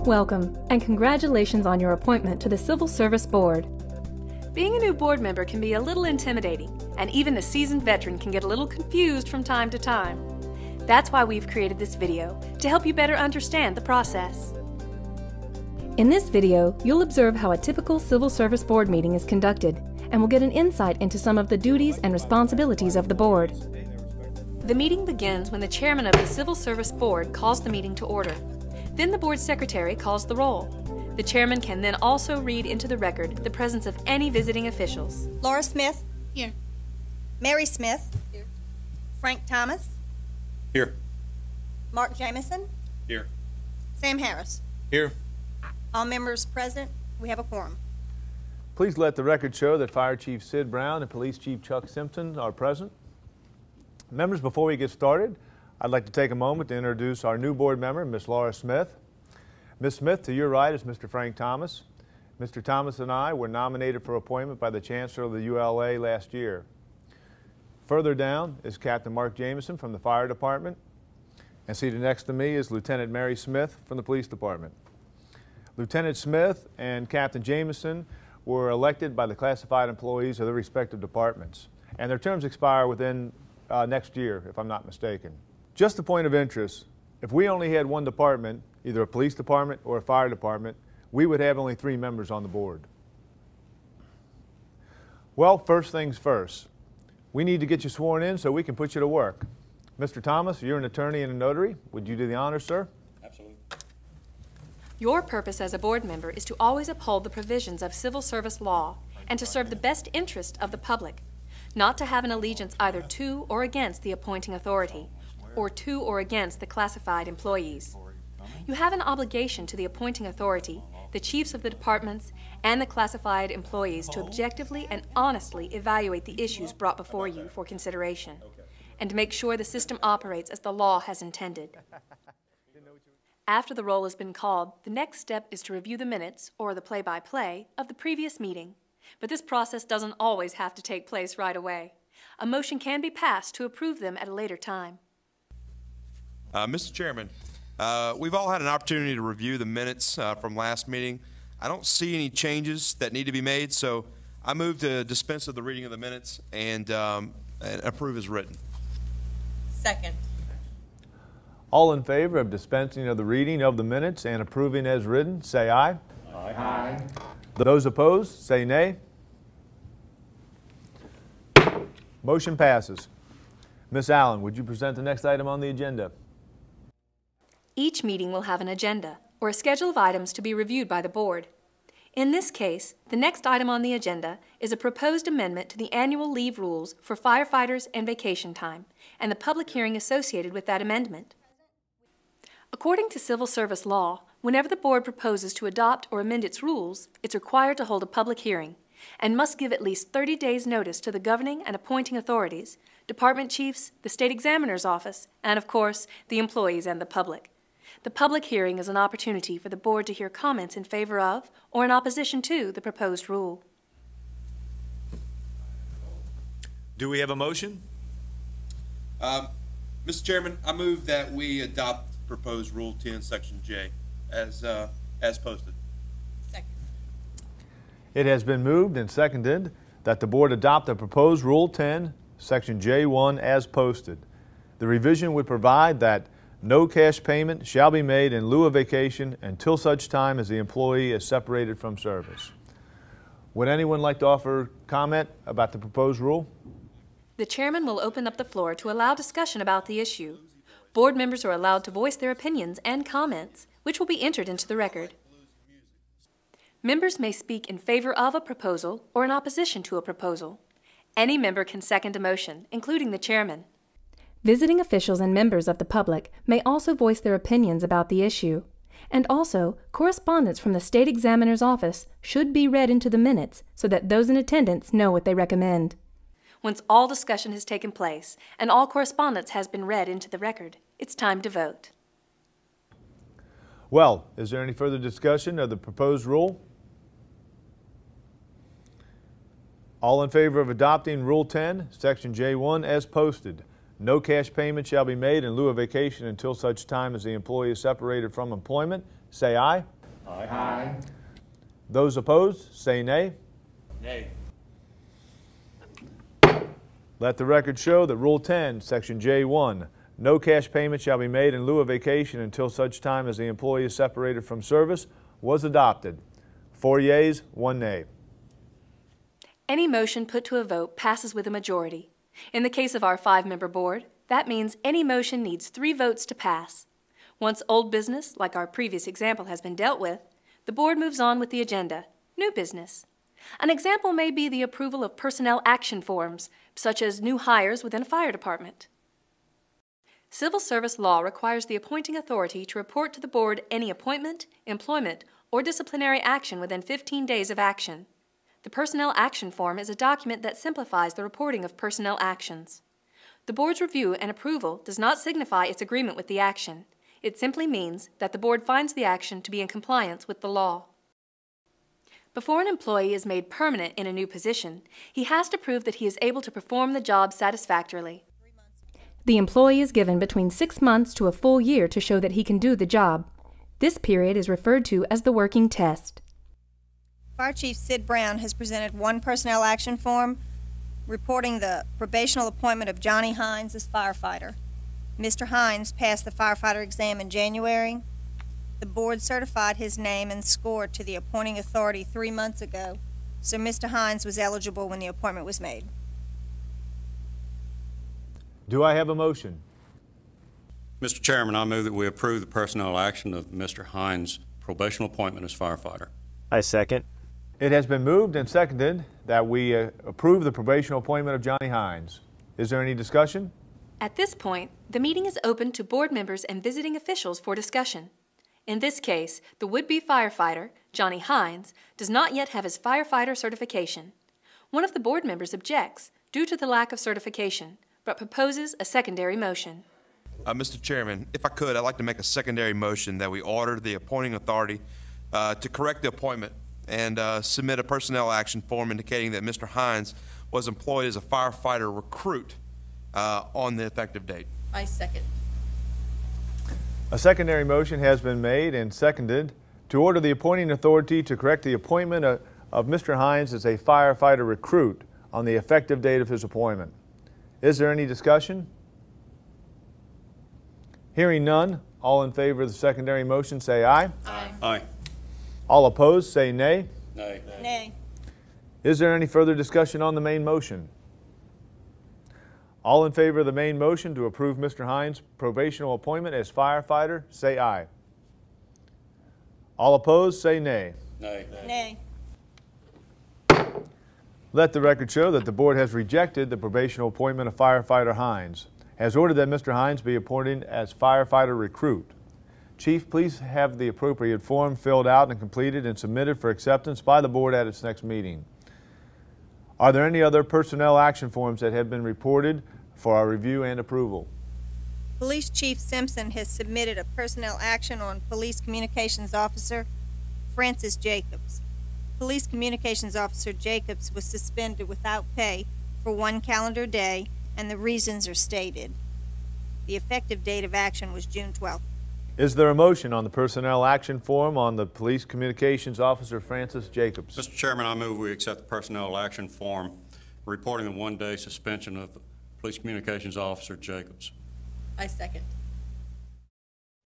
Welcome, and congratulations on your appointment to the Civil Service Board. Being a new board member can be a little intimidating, and even a seasoned veteran can get a little confused from time to time. That's why we've created this video, to help you better understand the process. In this video, you'll observe how a typical Civil Service Board meeting is conducted, and will get an insight into some of the duties and responsibilities of the board. The meeting begins when the chairman of the Civil Service Board calls the meeting to order. Then the board secretary calls the roll. The chairman can then also read into the record the presence of any visiting officials. Laura Smith. Here. Mary Smith. Here. Frank Thomas. Here. Mark Jameson. Here. Sam Harris. Here. All members present. We have a quorum. Please let the record show that Fire Chief Sid Brown and Police Chief Chuck Simpson are present. Members, before we get started, I'd like to take a moment to introduce our new board member, Ms. Laura Smith. Ms. Smith, to your right is Mr. Frank Thomas. Mr. Thomas and I were nominated for appointment by the Chancellor of the ULA last year. Further down is Captain Mark Jameson from the Fire Department, and seated next to me is Lieutenant Mary Smith from the Police Department. Lieutenant Smith and Captain Jameson were elected by the classified employees of their respective departments, and their terms expire within next year, if I'm not mistaken. Just a point of interest, if we only had one department, either a police department or a fire department, we would have only 3 members on the board. Well, first things first. We need to get you sworn in so we can put you to work. Mr. Thomas, you're an attorney and a notary. Would you do the honors, sir? Absolutely. Your purpose as a board member is to always uphold the provisions of civil service law and to serve the best interest of the public, not to have an allegiance either to or against the appointing authority, or to or against the classified employees. You have an obligation to the appointing authority, the chiefs of the departments, and the classified employees to objectively and honestly evaluate the issues brought before you for consideration, and to make sure the system operates as the law has intended. After the roll has been called, the next step is to review the minutes, or the play-by-play, of the previous meeting. But this process doesn't always have to take place right away. A motion can be passed to approve them at a later time. Mr. Chairman, we've all had an opportunity to review the minutes from last meeting. I don't see any changes that need to be made, so I move to dispense of the reading of the minutes and approve as written. Second. All in favor of dispensing of the reading of the minutes and approving as written, say aye. Aye. Aye. Those opposed, say nay. Motion passes. Ms. Allen, would you present the next item on the agenda? Each meeting will have an agenda, or a schedule of items to be reviewed by the board. In this case, the next item on the agenda is a proposed amendment to the annual leave rules for firefighters and vacation time, and the public hearing associated with that amendment. According to civil service law, whenever the board proposes to adopt or amend its rules, it's required to hold a public hearing, and must give at least 30 days' notice to the governing and appointing authorities, department chiefs, the state examiner's office, and of course, the employees and the public. The public hearing is an opportunity for the board to hear comments in favor of or in opposition to the proposed rule. Do we have a motion? Mr. Chairman, I move that we adopt proposed Rule 10, Section J, as posted. Second. It has been moved and seconded that the board adopt the proposed Rule 10, Section J1 as posted. The revision would provide that no cash payment shall be made in lieu of vacation until such time as the employee is separated from service. Would anyone like to offer comment about the proposed rule? The chairman will open up the floor to allow discussion about the issue. Board members are allowed to voice their opinions and comments, which will be entered into the record. Members may speak in favor of a proposal or in opposition to a proposal. Any member can second a motion, including the chairman. Visiting officials and members of the public may also voice their opinions about the issue. And also, correspondence from the state examiner's office should be read into the minutes so that those in attendance know what they recommend. Once all discussion has taken place and all correspondence has been read into the record, it's time to vote. Well, is there any further discussion of the proposed rule? All in favor of adopting Rule 10, Section J1 as posted, no cash payment shall be made in lieu of vacation until such time as the employee is separated from employment, say aye. Aye. Those opposed, say nay. Nay. Let the record show that Rule 10, Section J1, no cash payment shall be made in lieu of vacation until such time as the employee is separated from service, was adopted. 4 yeas, 1 nay. Any motion put to a vote passes with a majority. In the case of our 5-member board, that means any motion needs 3 votes to pass. Once old business, like our previous example, has been dealt with, the board moves on with the agenda, new business. An example may be the approval of personnel action forms, such as new hires within a fire department. Civil service law requires the appointing authority to report to the board any appointment, employment, or disciplinary action within 15 days of action. The personnel action form is a document that simplifies the reporting of personnel actions. The board's review and approval does not signify its agreement with the action. It simply means that the board finds the action to be in compliance with the law. Before an employee is made permanent in a new position, he has to prove that he is able to perform the job satisfactorily. The employee is given between 6 months to a full year to show that he can do the job. This period is referred to as the working test. Fire Chief Sid Brown has presented 1 personnel action form reporting the probational appointment of Johnny Hines as firefighter. Mr. Hines passed the firefighter exam in January. The board certified his name and score to the appointing authority 3 months ago, so Mr. Hines was eligible when the appointment was made. Do I have a motion? Mr. Chairman, I move that we approve the personnel action of Mr. Hines' probational appointment as firefighter. I second. It has been moved and seconded that we approve the probational appointment of Johnny Hines. Is there any discussion? At this point, the meeting is open to board members and visiting officials for discussion. In this case, the would-be firefighter, Johnny Hines, does not yet have his firefighter certification. One of the board members objects due to the lack of certification, but proposes a secondary motion. Mr. Chairman, if I could, I'd like to make a secondary motion that we order the appointing authority to correct the appointment and submit a personnel action form indicating that Mr. Hines was employed as a firefighter recruit on the effective date. I second. A secondary motion has been made and seconded to order the appointing authority to correct the appointment of Mr. Hines as a firefighter recruit on the effective date of his appointment. Is there any discussion? Hearing none, all in favor of the secondary motion say aye. Aye. Aye. All opposed say nay. Nay. Nay. Is there any further discussion on the main motion? All in favor of the main motion to approve Mr. Hines' probational appointment as firefighter, say aye. All opposed, say nay. Nay. Nay. Let the record show that the board has rejected the probational appointment of firefighter Hines, has ordered that Mr. Hines be appointed as firefighter recruit. Chief, please have the appropriate form filled out and completed and submitted for acceptance by the board at its next meeting. Are there any other personnel action forms that have been reported for our review and approval? Police Chief Simpson has submitted a personnel action on Police Communications Officer Francis Jacobs. Police Communications Officer Jacobs was suspended without pay for 1 calendar day, and the reasons are stated. The effective date of action was June 12th. Is there a motion on the personnel action form on the Police Communications Officer Francis Jacobs? Mr. Chairman, I move we accept the personnel action form reporting the 1-day suspension of Police Communications Officer Jacobs. I second.